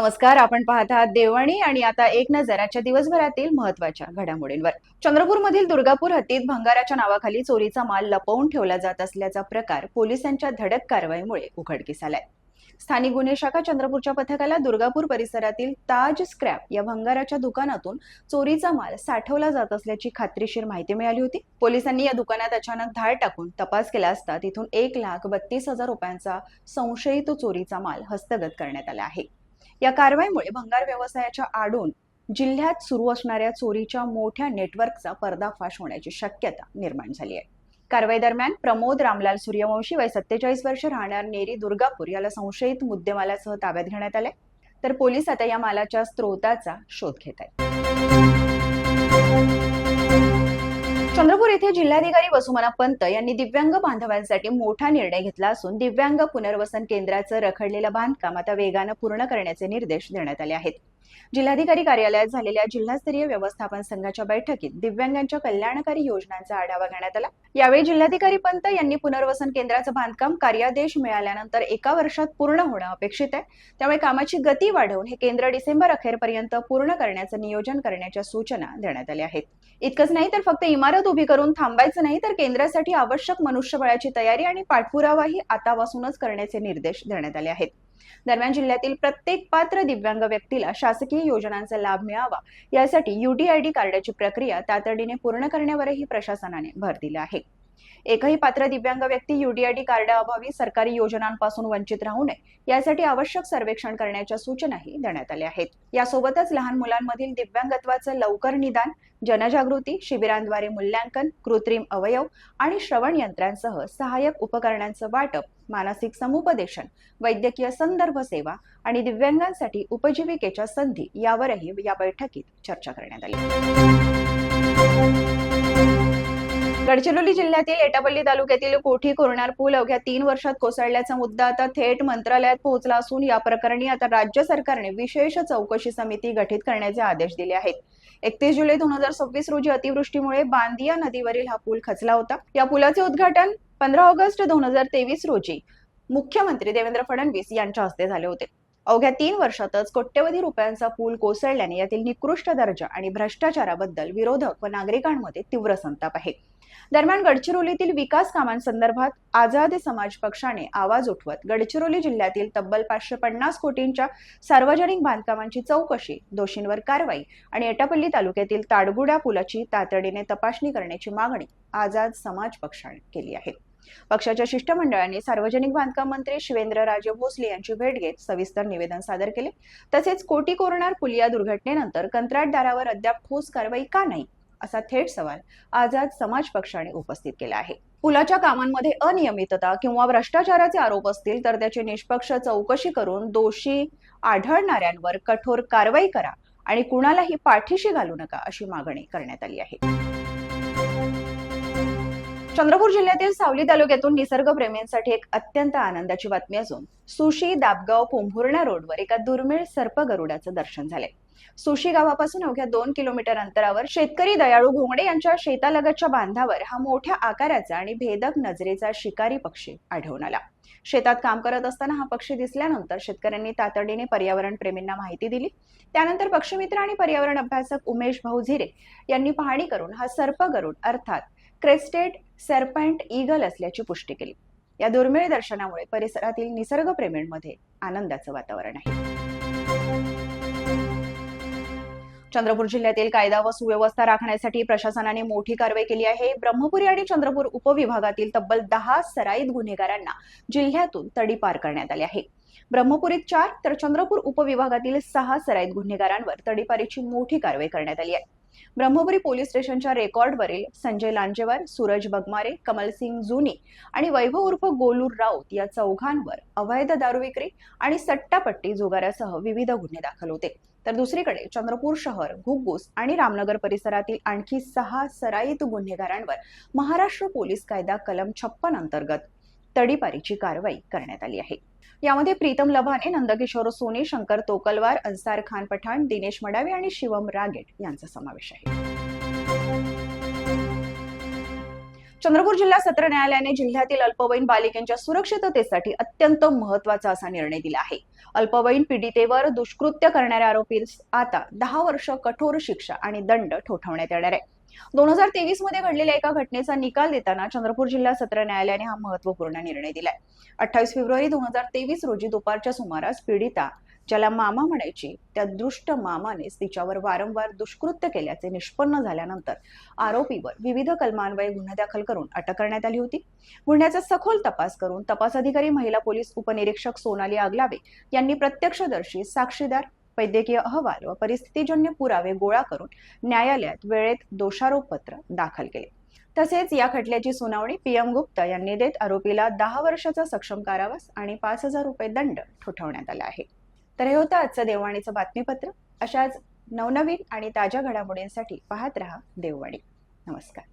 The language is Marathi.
नमस्कार, आपण पाहत आहात देववाणी आणि आता एक नजर आजच्या दिवसभरातील महत्त्वाच्या घडामोडींवर। चंद्रपूरमधील दुर्गापूर हद्दीत भंगाराच्या नावाखाली चोरीचा माल लपवून ठेवला जात असल्याचा प्रकार पोलिसांच्या धडक कारवाईमुळे उघडकीस आलाय। स्थानिक गुन्हे शाखा चंद्रपूरच्या पथकाला दुर्गापूर परिसरातील ताज स्क्रॅप या भंगाराच्या दुकानातून चोरीचा माल साठवला जात असल्याची खात्रीशीर माहिती मिळाली होती। पोलिसांनी या दुकानात अचानक धाड टाकून तपास केला असता तिथून 1,32,000 रुपयांचा संशयित चोरीचा माल हस्तगत करण्यात आला आहे। या कारवाईमुळे भंगार व्यवसायाच्या आडून जिल्ह्यात सुरू असणाऱ्या चोरीच्या मोठ्या नेटवर्कचा पर्दाफाश होण्याची शक्यता निर्माण झाली आहे। कारवाई दरम्यान प्रमोद रामलाल सूर्यवंशी वय 47 वर्ष राहणार नेरी दुर्गापूर याला संशयित मुद्देमालासह ताब्यात घेण्यात आले, तर पोलीस आता या मालाच्या स्रोताचा शोध घेत आहेत। चंद्रपूर येथे जिल्हाधिकारी वसुमना पंत यांनी दिव्यांग बांधवांसाठी मोठा निर्णय घेतला असून दिव्यांग पुनर्वसन केंद्राचं रखडलेलं बांधकाम आता वेगानं पूर्ण करण्याचे निर्देश देण्यात आले आहेत। जिल्हाधिकारी कार्यालयात झालेल्या जिल्हास्तरीय व्यवस्थापन संघाच्या बैठकीत दिव्यांगांच्या कल्याणकारी योजनांचा आढावा घेण्यात आला। यावेळी जिल्हाधिकारी पंत यांनी पुनर्वसन केंद्राचं बांधकाम कार्यादेश मिळाल्यानंतर 1 वर्षात पूर्ण होणं अपेक्षित आहे, त्यामुळे कामाची गती वाढवून हे केंद्र डिसेंबर अखेरपर्यंत पूर्ण करण्याचं नियोजन करण्याच्या सूचना देण्यात आल्या आहेत। इतकंच नाही तर फक्त इमारत उभी करून थांबायचं नाही, तर केंद्रासाठी आवश्यक मनुष्यबळाची तयारी आणि पाठपुरावाही आतापासूनच करण्याचे निर्देश देण्यात आले आहेत। दरम्यान जिल्ह्यातील प्रत्येक पात्र दिव्यांग व्यक्तीला शासकीय योजनांचा लाभ मिळावा यासाठी UDID कार्डाची प्रक्रिया तातडीने पूर्ण करण्यावरही प्रशासनाने भर दिला आहे। एकही पात्र दिव्यांग व्यक्ती UDID कार्डाअभावी सरकारी योजनांपासून वंचित राहू नये यासाठी आवश्यक सर्वेक्षण करण्याच्या सूचनाही देण्यात आल्या आहेत। यासोबतच लहान मुलांमधील दिव्यांगत्वाचं लवकर निदान, जनजागृती शिबिरांद्वारे मूल्यांकन, कृत्रिम अवयव आणि श्रवण यंत्रांसह सहाय्यक उपकरणांचं वाटप, मानसिक समुपदेशन, वैद्यकीय संदर्भ सेवा आणि दिव्यांगांसाठी उपजीविकेच्या संधी यावरही या बैठकीत चर्चा करण्यात आली। गडचिरोली जिल्ह्यातील एटापल्ली तालुक्यातील कोठी कोरणार पूल अवघ्या 3 वर्षात कोसळल्याचा मुद्दा आता थेट मंत्रालयात पोहोचला असून या प्रकरणी आता राज्य सरकारने विशेष चौकशी समिती गठीत करण्याचे आदेश दिले आहेत। 31 जुलै 2026 रोजी अतिवृष्टीमुळे बांदिया नदीवरील हा पूल खचला होता। या पुलाचे उद्घाटन 15 ऑगस्ट 2023 रोजी मुख्यमंत्री देवेंद्र फडणवीस यांच्या हस्ते झाले होते। अवघ्या 3 वर्षातच कोट्यवधी रुपयांचा पूल कोसळल्याने यातील निकृष्ट दर्जा आणि भ्रष्टाचाराबद्दल विरोधक व नागरिकांमध्ये तीव्र संताप आहे। दरम्यान गडचिरोलीतील विकास कामांसंदर्भात आझाद समाज पक्षाने आवाज उठवत गडचिरोली जिल्ह्यातील तब्बल 550 कोटींच्या सार्वजनिक बांधकामांची चौकशी, दोषींवर कारवाई आणि एटापल्ली तालुक्यातील ताडगुडा पुलाची तातडीने तपासणी करण्याची मागणी आझाद समाज पक्षाने केली आहे। पक्षाच्या शिष्टमंडळाने सार्वजनिक बांधकाम मंत्री शिवेंद्रराजे भोसले यांची भेट घेत सविस्तर निवेदन सादर केले। तसेच कोठी कोरणार पूल या दुर्घटनेनंतर कंत्राटदारावर अद्याप ठोस कारवाई का नाही असा थेट सवाल आझाद समाज पक्षाने उपस्थित केला आहे। पुलाच्या कामांमध्ये अनियमितता किंवा भ्रष्टाचाराचे आरोप असतील तर त्याची निष्पक्ष चौकशी करून दोषी आढळणाऱ्यांवर कठोर कारवाई करा आणि कुणालाही पाठीशी घालू नका अशी मागणी करण्यात आली आहे। चंद्रपूर जिल्ह्यातील सावली तालुक्यातून निसर्गप्रेमींसाठी एक अत्यंत आनंदाची बातमी असून सुशी दाबगाव पोंभुर्णा रोडवर एका दुर्मिळ सर्पगरुडाचं दर्शन झालंय। सुशी गावापासून अवघ्या 2 किलोमीटर अंतरावर शेतकरी दयाळू घोंगडे यांच्या शेतालगतच्या बांधावर हा मोठ्या आकाराचा आणि भेदक नजरेचा शिकारी पक्षी आढळून आला। शेतात काम करत असताना हा पक्षी दिसल्यानंतर शेतकऱ्यांनी तातडीने पर्यावरण प्रेमींना माहिती दिली। त्यानंतर पक्षीमित्र आणि पर्यावरण अभ्यासक उमेश भाऊ झिरे यांनी पाहणी करून हा सर्पगरुड अर्थात क्रेस्टेड सर्पेंट ईगल असल्याची पुष्टी केली। या दुर्मिळ दर्शनामुळे परिसरातील निसर्गप्रेमींमध्ये आनंदाचं वातावरण आहे। चंद्रपूर जिल्ह्यातील कायदा व सुव्यवस्था राखण्यासाठी प्रशासनाने मोठी कारवाई केली आहे। ब्रह्मपुरी आणि चंद्रपूर उपविभागातील तब्बल 10 सराईत गुन्हेगारांना जिल्ह्यातून तडीपार करण्यात आले आहे। ब्रह्मपुरीत 4 तर चंद्रपूर उपविभागातील 6 सराईत गुन्हेगारांवर तडीपारीची मोठी कारवाई करण्यात आली आहे। ब्रह्मपुरी पोलीस स्टेशनच्या रेकॉर्डवरील संजय लांजेवार, सूरज बगमारे, कमलसिंग जुनी आणि वैभव उर्फ गोलू राऊत या चौघांवर अवैध दारू विक्री आणि सट्टापट्टी जुगारासह विविध गुन्हे दाखल होते। तर दुसरीकडे चंद्रपूर शहर, घुग्गुस आणि रामनगर परिसरातील आणखी 6 सराईत गुन्हेगारांवर महाराष्ट्र पोलीस कायदा कलम 56 अंतर्गत तडीपारीची कारवाई करण्यात आली आहे। यामध्ये प्रीतम लभाने, नंदकिशोर सोनी, शंकर तोकलवार, अन्सार खान पठाण, दिनेश मडावी आणि शिवम रागेट यांचा समावेश आहे। चंद्रपूर जिल्हा सत्र न्यायालयाने जिल्ह्यातील अल्पवयीन बालिकांच्या सुरक्षिततेसाठी अत्यंत महत्त्वाचा असा निर्णय दिला आहे. अल्पवयीन पीडितेवर दुष्कृत्य करणाऱ्या आरोपीस आता 10 वर्ष कठोर शिक्षा आणि दंड ठोठावण्यात येणार आहे. 2023 मध्ये घडलेल्या एका घटनेचा निकाल देताना चंद्रपूर जिल्हा सत्र न्यायालयाने हा महत्त्वपूर्ण निर्णय दिलाय. 28 फेब्रुवारी 2023 रोजी दुपारच्या सुमारास पीडिता, ज्याला मामा म्हणायची, त्या दुष्ट मामानेच तिच्यावर वारंवार दुष्कृत्य केल्याचे निष्पन्न झाल्यानंतर आरोपीवर विविध कलमान्वये गुन्हा दाखल करून अटक करण्यात आली होती. गुन्ह्याचा सखोल तपास करून तपास अधिकारी महिला पोलीस उपनिरीक्षक सोनाली आगलावे यांनी प्रत्यक्षदर्शी, साक्षीदार, वैद्यकीय अहवाल व परिस्थितीजन्य पुरावे गोळा करून न्यायालयात वेळेत दोषारोपपत्र दाखल केले. तसेच या खटल्याची सुनावणी PM गुप्ता यांनी देत आरोपीला 10 वर्षाचा सक्षम कारावास आणि 5,000 रुपये दंड ठोठावण्यात आला आहे. तर हे होतं आजचं देववाणीचं बातमीपत्र. अशाच नवनवीन आणि ताज्या घडामोडींसाठी पाहत रहा देववाणी. नमस्कार.